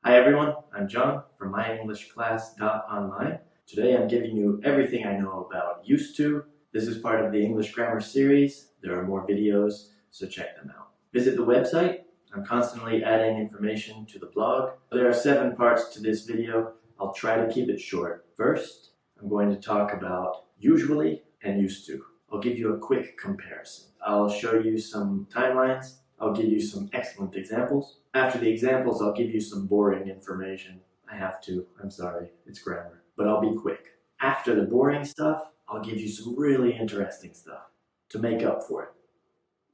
Hi everyone, I'm John from MyEnglishClass.online. Today I'm giving you everything I know about used to. This is part of the English Grammar series. There are more videos, so check them out. Visit the website. I'm constantly adding information to the blog. There are 7 parts to this video. I'll try to keep it short. First, I'm going to talk about usually and used to. I'll give you a quick comparison. I'll show you some timelines. I'll give you some excellent examples. After the examples, I'll give you some boring information. I have to, I'm sorry, it's grammar. But I'll be quick. After the boring stuff, I'll give you some really interesting stuff to make up for it.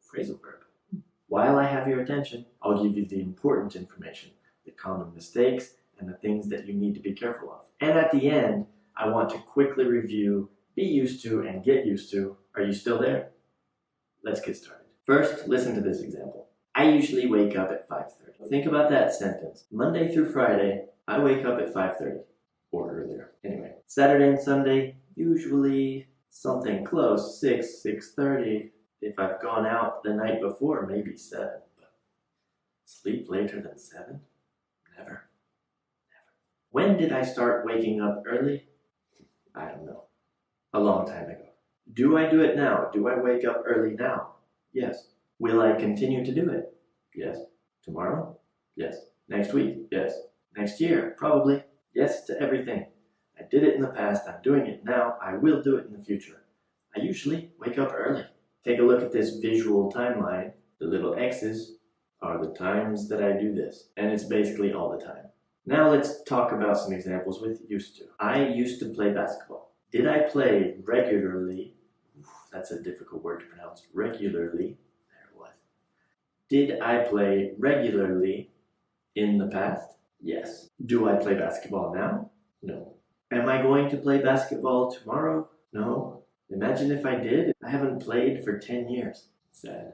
Phrasal verb. While I have your attention, I'll give you the important information, the common mistakes, and the things that you need to be careful of. And at the end, I want to quickly review, be used to, and get used to. Are you still there? Let's get started. First, listen to this example. I usually wake up at 5:30. Think about that sentence. Monday through Friday, I wake up at 5:30 or earlier. Anyway, Saturday and Sunday, usually something close, 6, 6:30. If I've gone out the night before, maybe 7. But sleep later than 7? Never. When did I start waking up early? I don't know. A long time ago. Do I do it now? Do I wake up early now? Yes. Will I continue to do it? Yes. Tomorrow? Yes. Next week? Yes. Next year? Probably. Yes to everything. I did it in the past. I'm doing it now. I will do it in the future. I usually wake up early. Take a look at this visual timeline. The little X's are the times that I do this. And it's basically all the time. Now let's talk about some examples with used to. I used to play basketball. Did I play regularly? That's a difficult word to pronounce. Regularly. There it was. Did I play regularly in the past? Yes. Do I play basketball now? No. Am I going to play basketball tomorrow? No. Imagine if I did. I haven't played for 10 years. Sad.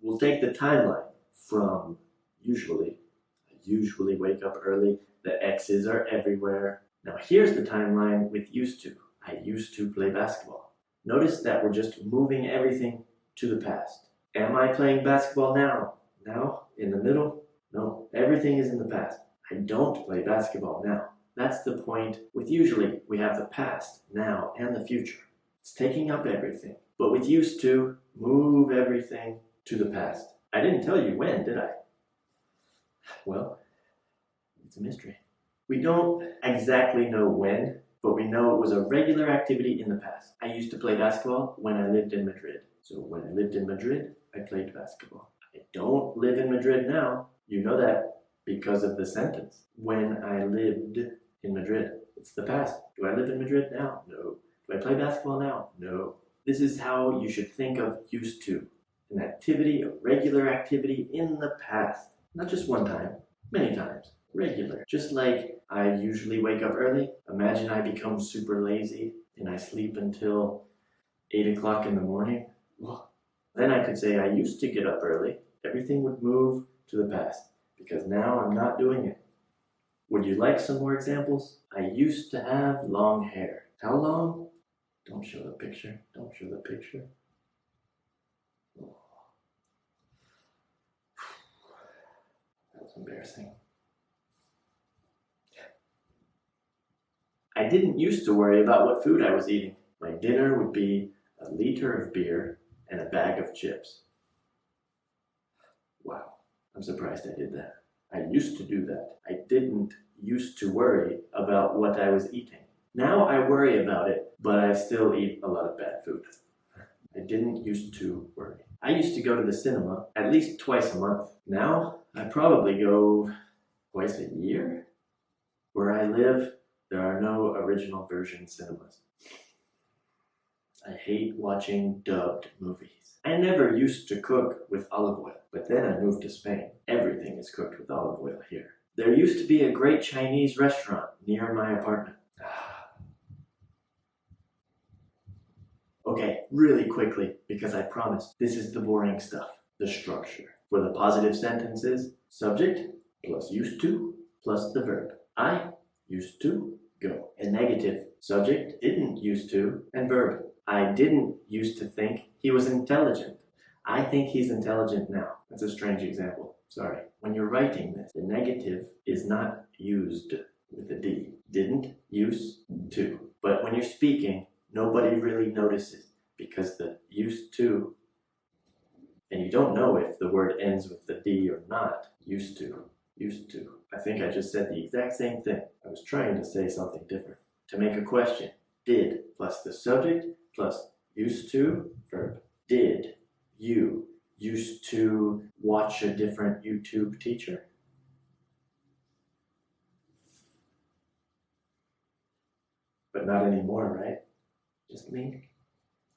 We'll take the timeline from usually. I usually wake up early. The X's are everywhere. Now here's the timeline with used to. I used to play basketball. Notice that we're just moving everything to the past. Am I playing basketball now? Now? In the middle? No. Everything is in the past. I don't play basketball now. That's the point with usually. We have the past, now, and the future. It's taking up everything. But with used to, move everything to the past. I didn't tell you when, did I? Well, it's a mystery. We don't exactly know when, but we know it was a regular activity in the past. I used to play basketball when I lived in Madrid. So when I lived in Madrid, I played basketball. I don't live in Madrid now. You know that because of the sentence. When I lived in Madrid. It's the past. Do I live in Madrid now? No. Do I play basketball now? No. This is how you should think of used to. An activity, a regular activity in the past. Not just one time, many times. Regular. Just like I usually wake up early. Imagine I become super lazy and I sleep until 8 o'clock in the morning. Then I could say I used to get up early. Everything would move to the past because now I'm not doing it. Would you like some more examples? I used to have long hair. How long? Don't show the picture. Don't show the picture. That was embarrassing. I didn't used to worry about what food I was eating. My dinner would be a liter of beer and a bag of chips. Wow, I'm surprised I did that. I used to do that. I didn't used to worry about what I was eating. Now I worry about it, but I still eat a lot of bad food. I didn't used to worry. I used to go to the cinema at least twice a month. Now I probably go twice a year. Where I live, there are no original version cinemas. I hate watching dubbed movies. I never used to cook with olive oil, but then I moved to Spain. Everything is cooked with olive oil here. There used to be a great Chinese restaurant near my apartment. Okay, really quickly, because I promised, this is the boring stuff. The structure. For the positive sentences, subject plus used to plus the verb. I used to go. And negative, subject didn't used to and verb. I didn't used to think he was intelligent. I think he's intelligent now. That's a strange example. Sorry. When you're writing this, the negative is not used with a D. Didn't, used to. But when you're speaking, nobody really notices because the used to, and you don't know if the word ends with the D or not. Used to, used to. I think I just said the exact same thing. I was trying to say something different. To make a question, did plus the subject plus used to, verb. Did you used to watch a different YouTube teacher? But not anymore, right? Just me.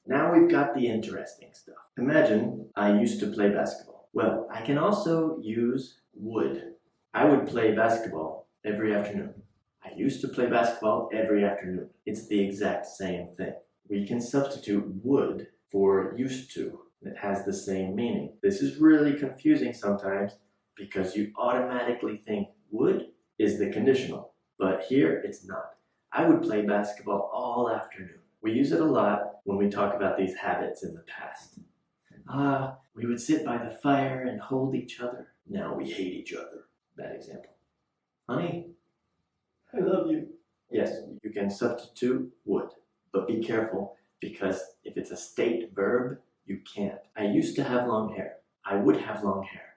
Now we've got the interesting stuff. Imagine I used to play basketball. Well, I can also use would. I would play basketball every afternoon. I used to play basketball every afternoon. It's the exact same thing. We can substitute would for used to. It has the same meaning. This is really confusing sometimes because you automatically think would is the conditional, but here it's not. I would play basketball all afternoon. We use it a lot when we talk about these habits in the past. We would sit by the fire and hold each other. Now we hate each other. Bad example. Honey, I love you. Yes, you can substitute would, but be careful because if it's a state verb, you can't. I used to have long hair. I would have long hair.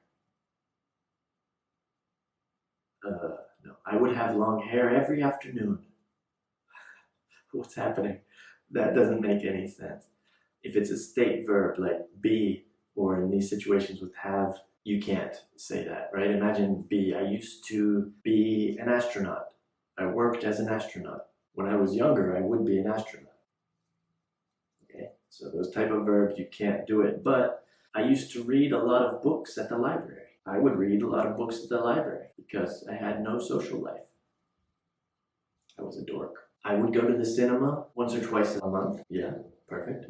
No, I would have long hair every afternoon. What's happening? That doesn't make any sense. If it's a state verb like be, or in these situations with have, you can't say that, right? Imagine be. I used to be an astronaut. I worked as an astronaut. When I was younger, I would be an astronaut. Okay, so those type of verbs, you can't do it. But I used to read a lot of books at the library. I would read a lot of books at the library because I had no social life. I was a dork. I would go to the cinema once or twice a month. Yeah, perfect.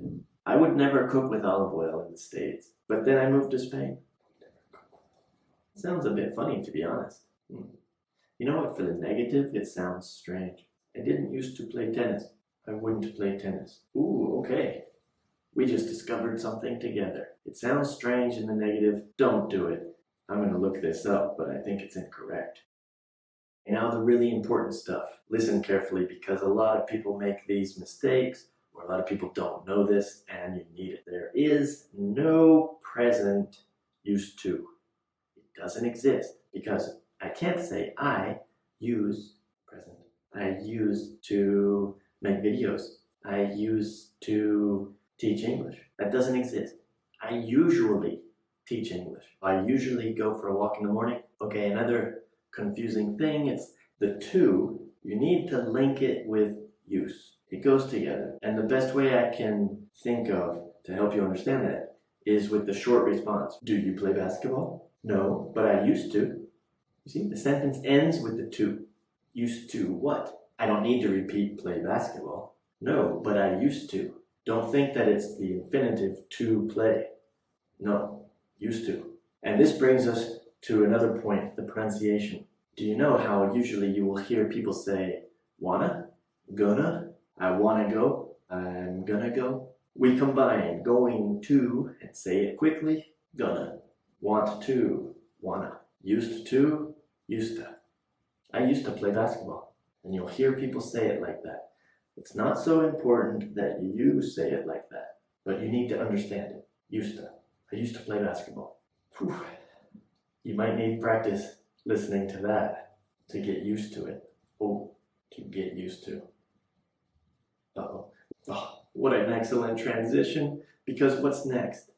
I would never cook with olive oil in the States, but then I moved to Spain. Sounds a bit funny, to be honest. You know what, for the negative, it sounds strange. I didn't used to play tennis. I wouldn't play tennis. Ooh, okay. We just discovered something together. It sounds strange in the negative. Don't do it. I'm going to look this up, but I think it's incorrect. Now the really important stuff. Listen carefully because a lot of people make these mistakes, or a lot of people don't know this, and you need it. There is no present used to. It doesn't exist because I can't say I use present. I used to make videos. I used to teach English. That doesn't exist. I usually teach English. I usually go for a walk in the morning. Okay, another confusing thing, it's the to. You need to link it with use. It goes together. And the best way I can think of to help you understand that is with the short response. Do you play basketball? No, but I used to. You see, the sentence ends with the to. Used to what? I don't need to repeat play basketball. No, but I used to. Don't think that it's the infinitive to play. No, used to. And this brings us to another point, the pronunciation. Do you know how usually you will hear people say wanna, gonna, I wanna go, I'm gonna go? We combine going to and say it quickly, gonna. Want to, wanna. Used to, used to. I used to play basketball. And you'll hear people say it like that. It's not so important that you say it like that, but you need to understand it. Used to. I used to play basketball. Whew. You might need practice listening to that to get used to it. Oh, to get used to. Uh-oh. Oh, what an excellent transition, because what's next?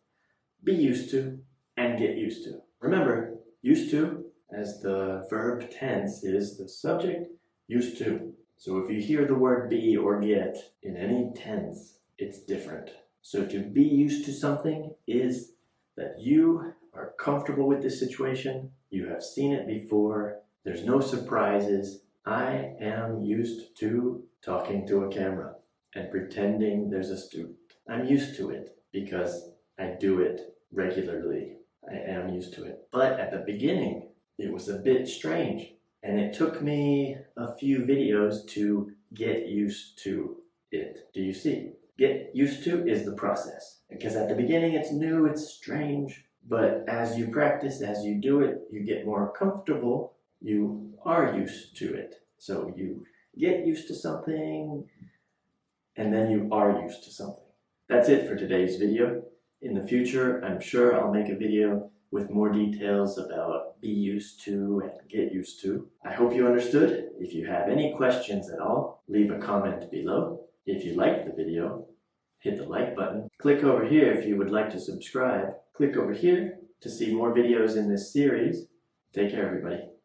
Be used to and get used to. Remember, used to, as the verb tense, is the subject, used to. So if you hear the word be or get in any tense, it's different. So to be used to something is that you are comfortable with this situation, you have seen it before, there's no surprises. I am used to talking to a camera and pretending there's a student. I'm used to it because I do it regularly. I am used to it. But at the beginning, it was a bit strange, and it took me a few videos to get used to it. Do you see? Get used to is the process. Because at the beginning it's new, it's strange, but as you practice, as you do it, you get more comfortable, You are used to it. So you get used to something, and then you are used to something. That's it for today's video. In the future, I'm sure I'll make a video with more details about be used to and get used to. I hope you understood. If you have any questions at all, leave a comment below. If you liked the video, hit the like button. Click over here if you would like to subscribe. Click over here to see more videos in this series. Take care, everybody.